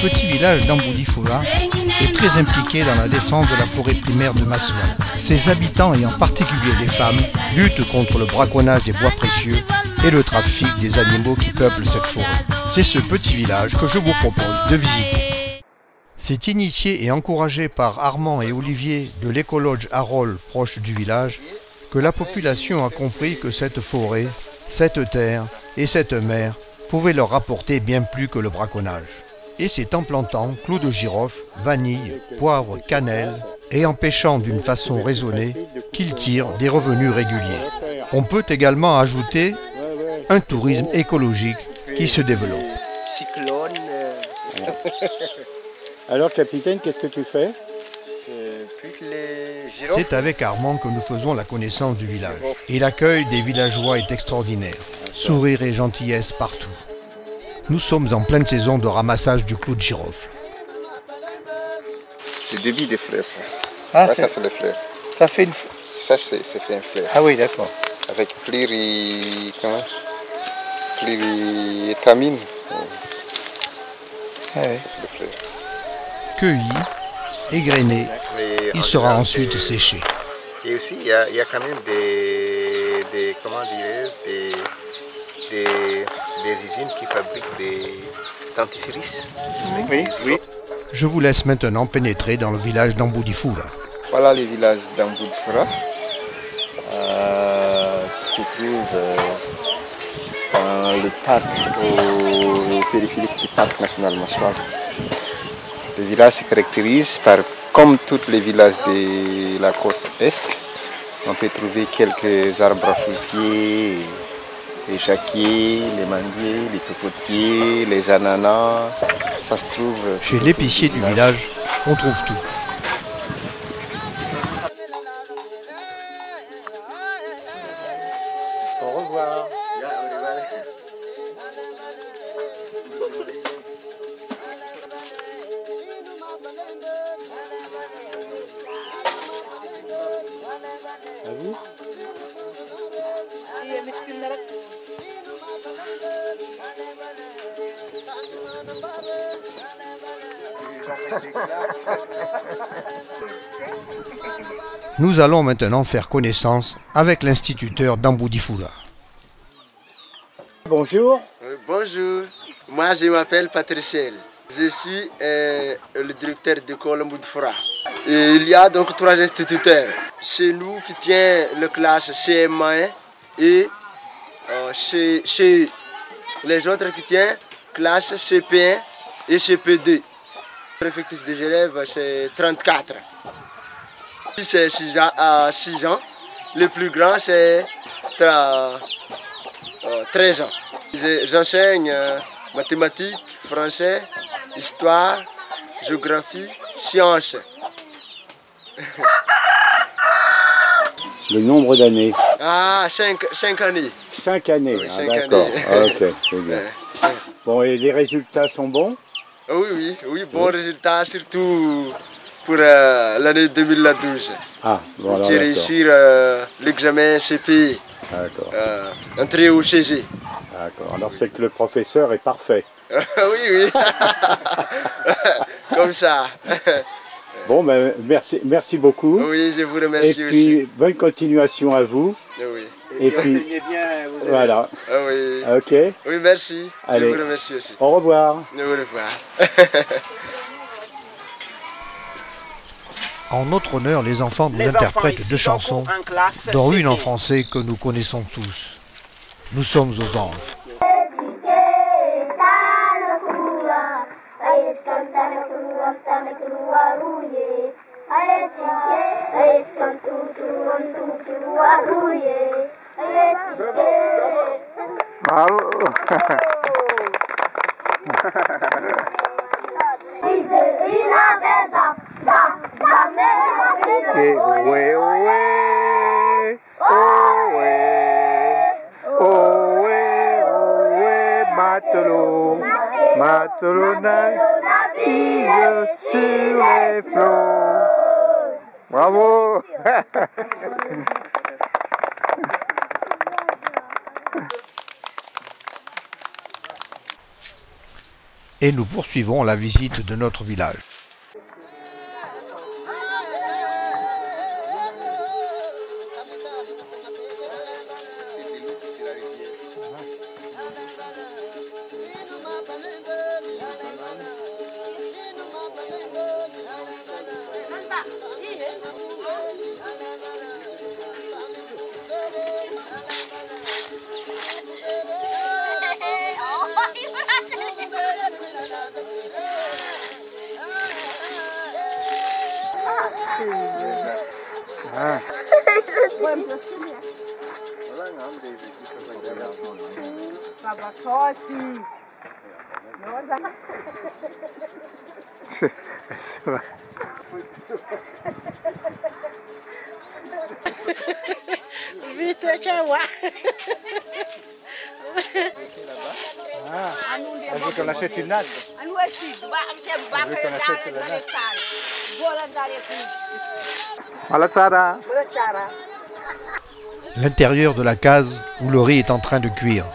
Le petit village d'Amboudi-Foula est très impliqué dans la défense de la forêt primaire de Massoua. Ses habitants, et en particulier les femmes, luttent contre le braconnage des bois précieux et le trafic des animaux qui peuplent cette forêt. C'est ce petit village que je vous propose de visiter. C'est initié et encouragé par Armand et Olivier de l'écologe Harold, proche du village, que la population a compris que cette forêt, cette terre et cette mer pouvaient leur rapporter bien plus que le braconnage. Et c'est en plantant clous de girofle, vanille, poivre, cannelle et en pêchant d'une façon raisonnée qu'ils tirent des revenus réguliers. On peut également ajouter un tourisme écologique qui se développe. Alors capitaine, qu'est-ce que tu fais? C'est avec Armand que nous faisons la connaissance du village. Et l'accueil des villageois est extraordinaire. Sourire et gentillesse partout. Nous sommes en pleine saison de ramassage du clou de girofle. Le débit des fleurs, ça. Ah, Ouais, ça c'est les fleurs. ça fait une... Ça c'est fait un fleur. Ah oui, d'accord. Avec pluriétamine. Ah, oui. Ça c'est les fleurs. Cueilli, égrené, Mais il en sera général, ensuite c'est- séché. Et aussi, il y a quand même des comment dirais-je, des usines qui fabriquent des dentifrices. Oui, oui. Je vous laisse maintenant pénétrer dans le village d'Amboudi-Foula. Voilà les villages d'Amboudi-Foula. Qui se trouve dans le parc, au périphérique du parc national Massoua. Le village se caractérise par, comme tous les villages de la côte est, on peut trouver quelques arbres fruitiers, les jacquiers, les manguiers, les cocotiers, les ananas. Ça se trouve Chez l'épicier du village, on trouve tout. Au revoir. À vous. Nous allons maintenant faire connaissance avec l'instituteur d'Amboudi-Foula. Bonjour. Bonjour, moi je m'appelle Patriciel. Je suis le directeur d'école Amboudi-Foula. Il y a donc 3 instituteurs. C'est nous qui tient la classe CM1 et chez les autres qui tiennent classe CP1 et CP2. L'effectif des élèves c'est 34. C'est 6 ans. Le plus grand c'est 13 ans. J'enseigne mathématiques, français, histoire, géographie, sciences. Le nombre d'années. Ah, 5 années. 5 années. Oui, Ah, 5 d'accord. années. Ah, ok, c'est bien. Bon, et les résultats sont bons? Oui, bon résultat, surtout pour l'année 2012. Ah, bon, alors J'ai d'accord. réussi l'examen CP, D'accord, entrée au CG. d'accord. Alors c'est que le professeur est parfait. Oui. Comme ça. Bon, ben, merci beaucoup. Oui, je vous Et remercie puis, aussi. bonne continuation à vous. Oui. Et puis, voilà. Oui. Ok, Oui, merci. Allez. Je vous remercie aussi. au revoir. Au revoir. En notre honneur, les enfants nous interprètent 2 chansons, dont une en français que nous connaissons tous. Nous sommes aux anges. matelot, matelot navigue sur les flots. Bravo. Et nous poursuivons la visite de notre village. Elle veut qu'on achète une natte. Elle veut qu'on achète la natte. L'intérieur de la case où le riz est en train de cuire.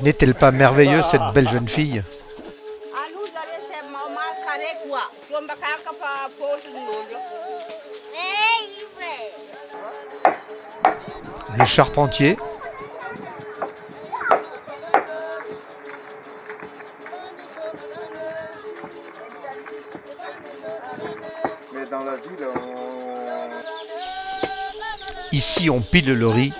N'est-elle pas merveilleuse cette belle jeune fille? Le charpentier. Mais dans la ville, Ici on pile le riz.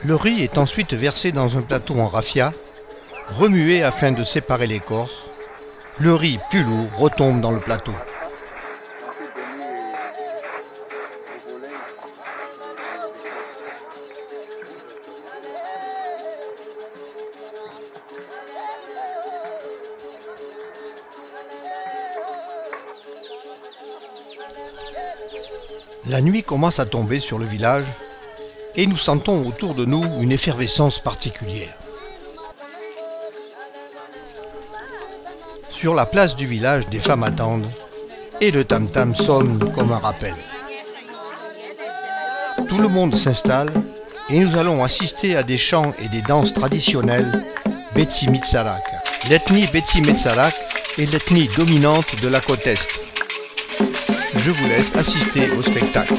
Le riz est ensuite versé dans un plateau en raffia, remué afin de séparer l'écorce. Le riz plus lourd retombe dans le plateau. La nuit commence à tomber sur le village et nous sentons autour de nous une effervescence particulière. Sur la place du village, des femmes attendent et le tam-tam sonne comme un rappel. Tout le monde s'installe et nous allons assister à des chants et des danses traditionnelles Betsi Mitsarak. L'ethnie Betsi Mitsarak est l'ethnie dominante de la côte Est. Je vous laisse assister au spectacle.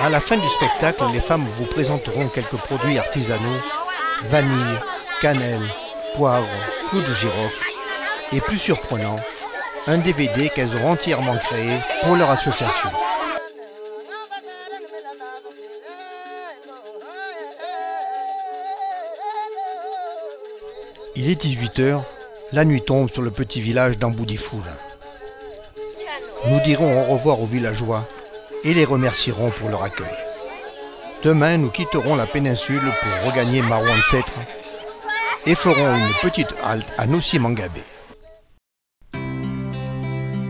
À la fin du spectacle, les femmes vous présenteront quelques produits artisanaux, vanille, cannelle, poivre, clou de girofle et plus surprenant, un DVD qu'elles ont entièrement créé pour leur association. Il est 18 h, la nuit tombe sur le petit village d'Amboudifoula. Nous dirons au revoir aux villageois et les remercierons pour leur accueil. Demain, nous quitterons la péninsule pour regagner Marouane-Setre et ferons une petite halte à Nossi Mangabé.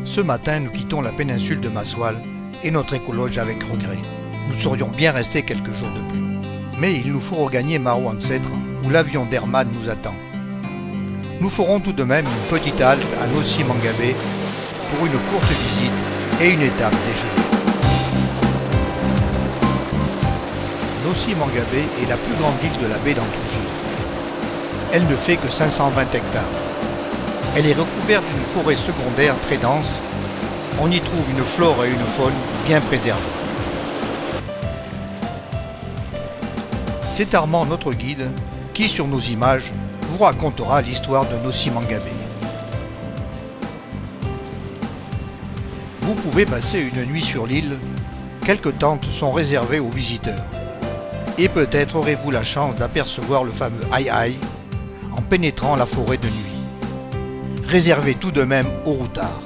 Ce matin, nous quittons la péninsule de Massoal et notre écologe avec regret. Nous serions bien restés quelques jours de plus. Mais il nous faut regagner Marouane-Setre où l'avion d'Herman nous attend. Nous ferons tout de même une petite halte à Nossi Mangabé pour une courte visite et une étape déjeuner. Nossi Mangabé est la plus grande île de la baie d'Antougie. Elle ne fait que 520 hectares. Elle est recouverte d'une forêt secondaire très dense. On y trouve une flore et une faune bien préservées. C'est Armand, notre guide, qui sur nos images vous racontera l'histoire de Nossi Mangabé. Vous pouvez passer une nuit sur l'île. Quelques tentes sont réservées aux visiteurs. Et peut-être aurez-vous la chance d'apercevoir le fameux aïe-aïe en pénétrant la forêt de nuit. Réservé tout de même aux routards.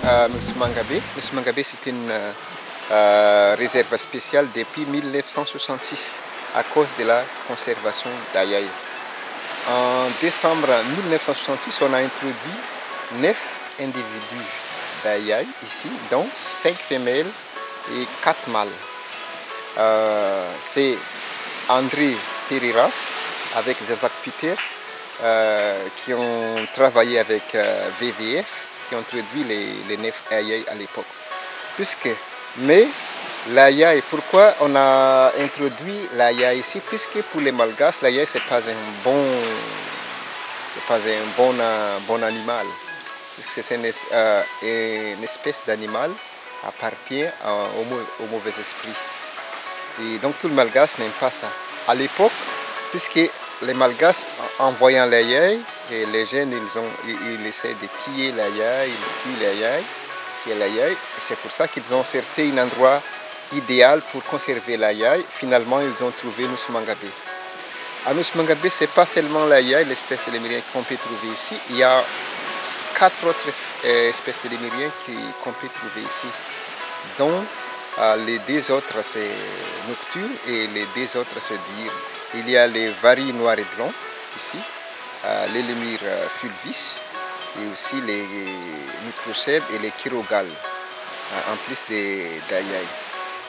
Nossi Mangabé, c'est une réserve spéciale depuis 1966 à cause de la conservation d'aïe-aïe. En décembre 1966, on a introduit 9 individus d'aïe-aïe ici, dont 5 femelles et 4 mâles. C'est André Pereiras avec Zazak Peter qui ont travaillé avec VVF, qui ont introduit les 9 aïe-aïe à l'époque. Mais l'aïe-aïe, pourquoi on a introduit l'aïe-aïe ici? Puisque pour les Malgaches, l'aïe-aïe c'est pas un bon animal. C'est une espèce d'animal appartient au mauvais esprit. Et donc tout le Malgache n'aime pas ça. À l'époque, puisque les Malgaches, en voyant l'aïe-aïe, et les jeunes ils essaient de tuer l'aïe-aïe, ils tuent l'aïe-aïe. C'est pour ça qu'ils ont cherché un endroit idéal pour conserver l'aïe-aïe. Finalement, ils ont trouvé Nossi Mangabé. À Nossi Mangabé, ce n'est pas seulement l'aïe-aïe, l'espèce de lémurien qu'on peut trouver ici. Il y a 4 autres espèces de lémuriens qu'on peut trouver ici, dont les 2 autres c'est nocturne et les 2 autres c'est diurne. Il y a les varis noirs et blancs ici, les lémures fulvis et aussi les microcèbes et les chirogales, en plus d'aïe-aïe.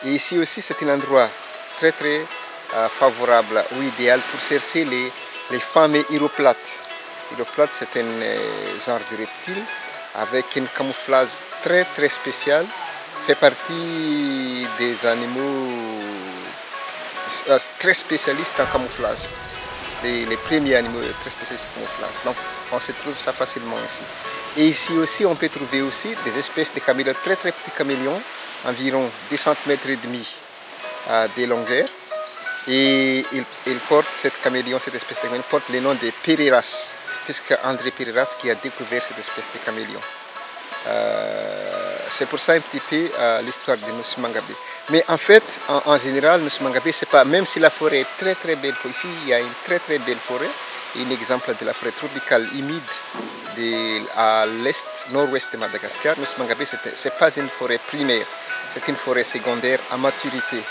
Et ici aussi c'est un endroit très favorable ou idéal pour chercher les fameux uroplates. L'uroplate c'est un genre de reptile avec un camouflage très spécial, fait partie des animaux très spécialistes en camouflage. Les premiers animaux très spécialistes en camouflage. Donc on se trouve ça facilement ici. Et ici aussi on peut trouver aussi des espèces de caméléons, très petits caméléons, environ 2,5 cm de longueur. Et il porte, cette espèce de caméléon porte le nom de Pereiras, puisque André Pereiras qui a découvert cette espèce de caméléon. C'est pour ça un petit peu l'histoire de Nossi Mangabé. Mais en fait, en général, Nossi Mangabé, c'est pas, même si la forêt est très belle, ici il y a une très belle forêt, un exemple de la forêt tropicale humide à l'est, nord-ouest de Madagascar. Nossi Mangabé, ce n'est pas une forêt primaire, c'est une forêt secondaire à maturité.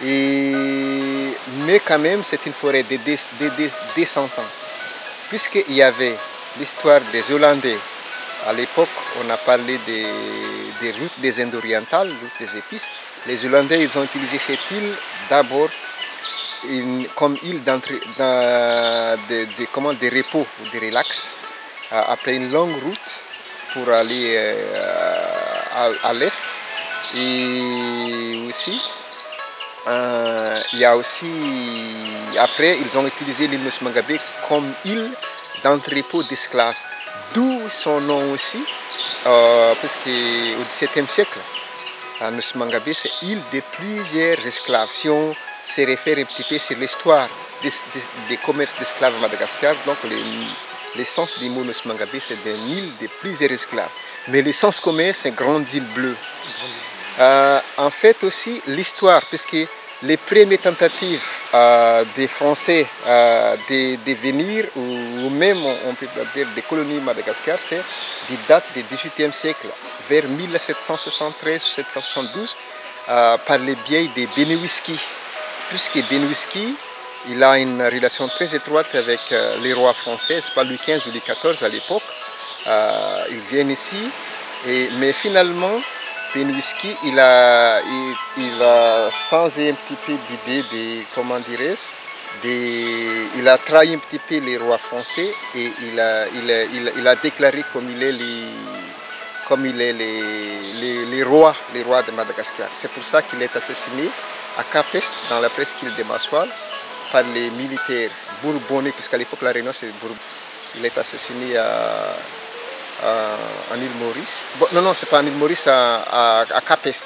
Mais quand même, c'est une forêt de 200 ans. Puisqu'il y avait l'histoire des Hollandais, à l'époque, on a parlé des routes des Indes orientales, routes des épices. Les Hollandais, ils ont utilisé cette île d'abord comme île de repos ou de relax, après une longue route pour aller à l'est. Et aussi, il y a aussi, après, ils ont utilisé l'île Nossi Mangabé comme île d'entrepôt d'esclaves. D'où son nom aussi, parce qu'au XVIIe siècle, Nosmangabé, c'est île de plusieurs esclaves. Si on se réfère un petit peu sur l'histoire des commerces d'esclaves à Madagascar, donc l'essence du mot Nosmangabé, c'est une île de plusieurs esclaves. Mais l'essence commun, c'est une grande île bleue. En fait aussi, l'histoire, puisque les premières tentatives des Français de venir, ou même on peut dire des colonies Madagascar, c'est des dates du XVIIIe siècle, vers 1773-1772, par le biais de Benewski. Puisque Benewski, il a une relation très étroite avec les rois français, c'est pas Louis XV ou Louis XIV à l'époque. Ils viennent ici, mais finalement, Benewski, il a changé un petit peu d'idée de, comment dirais-je, il a trahi un petit peu les rois français et il a déclaré comme il est les rois de Madagascar. C'est pour ça qu'il est assassiné à Cap-Est, dans la presqu'île de Massoal, par les militaires bourbonnais, puisqu'à l'époque la Réunion c'est Bourbon. Il est assassiné en île Maurice. Bon, non, c'est pas en île Maurice, à Cap-Est.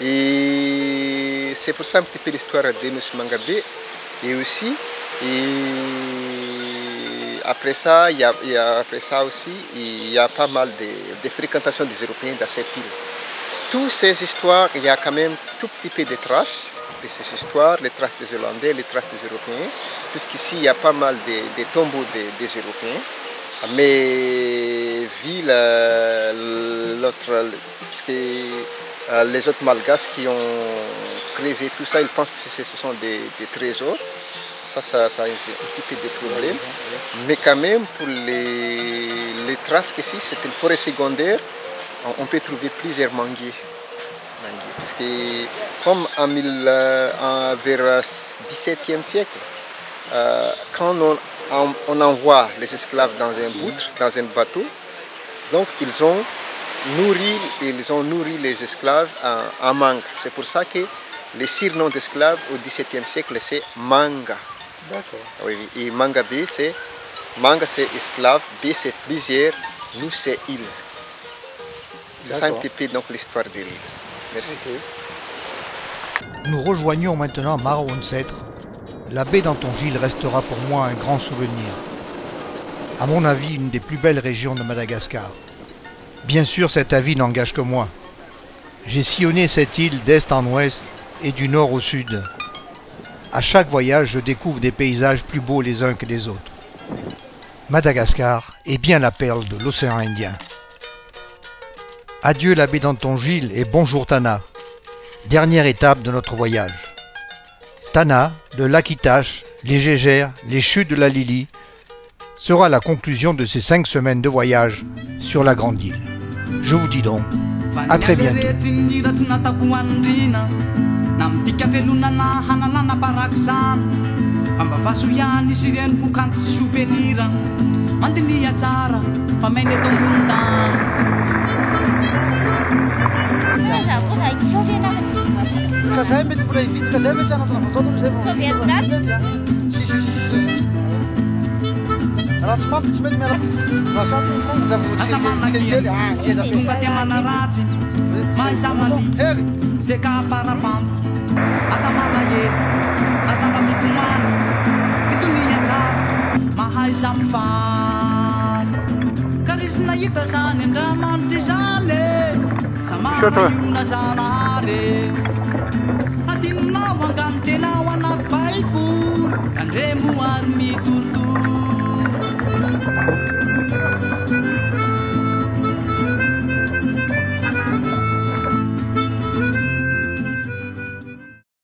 Et c'est pour ça un petit peu l'histoire de Nosmangabé. Et aussi, après ça, il y a pas mal de fréquentation des Européens dans cette île. Toutes ces histoires, il y a quand même tout petit peu de traces de ces histoires, les traces des Hollandais, les traces des Européens, puisqu'ici il y a pas mal de tombeaux des Européens. Mais vu puisque les autres Malgaches qui ont creusé tout ça, ils pensent que ce sont des trésors. Ça a un petit peu de problème. Mais quand même, pour les traces qu'ici, c'est une forêt secondaire, on peut trouver plusieurs manguiers. Parce que comme vers le XVIIe siècle, quand on envoie les esclaves dans un bateau, donc ils ont nourri les esclaves en mangue. C'est pour ça que le surnom d'esclaves au XVIIe siècle, c'est manga. D'accord. Oui, et manga-bé, manga c'est esclave, B c'est plusieurs, nous c'est île. C'est ça un petit peu donc l'histoire de l'île. Merci. Okay. Nous rejoignons maintenant Maraountsetre. La baie d'Antongil restera pour moi un grand souvenir. À mon avis, une des plus belles régions de Madagascar. Bien sûr, cet avis n'engage que moi. J'ai sillonné cette île d'est en ouest et du nord au sud. À chaque voyage, je découvre des paysages plus beaux les uns que les autres. Madagascar est bien la perle de l'océan Indien. Adieu la baie d'Antongil et bonjour Tana. Dernière étape de notre voyage. Tana, de l'Akitash, les Gégères, les chutes de la Lili sera la conclusion de ces 5 semaines de voyage sur la grande île. Je vous dis donc, à très bientôt. Shut up.